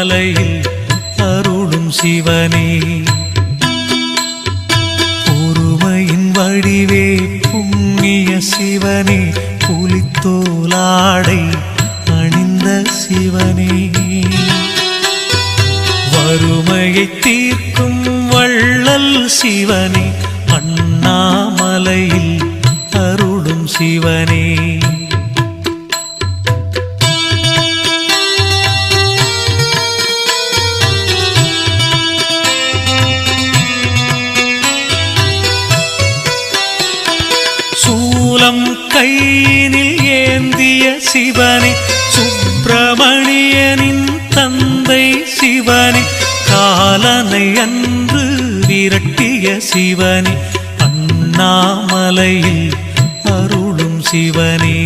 அண்ணாமலையில் அருளும் சிவனே பொறுமையின் வடிவே புண்ணிய சிவனே புலித்தோலாடை அணிந்த சிவனே வறுமையை தீர்க்கும் வள்ளல் சிவனே அண்ணாமலையில் அருளும் சிவனே சூலம் கையினில் ஏந்திய சிவனே சுப்பிரமணியனின் தந்தை சிவனே காலனை அன்று விரட்டிய சிவனே அண்ணாமலையில் அருளும் சிவனே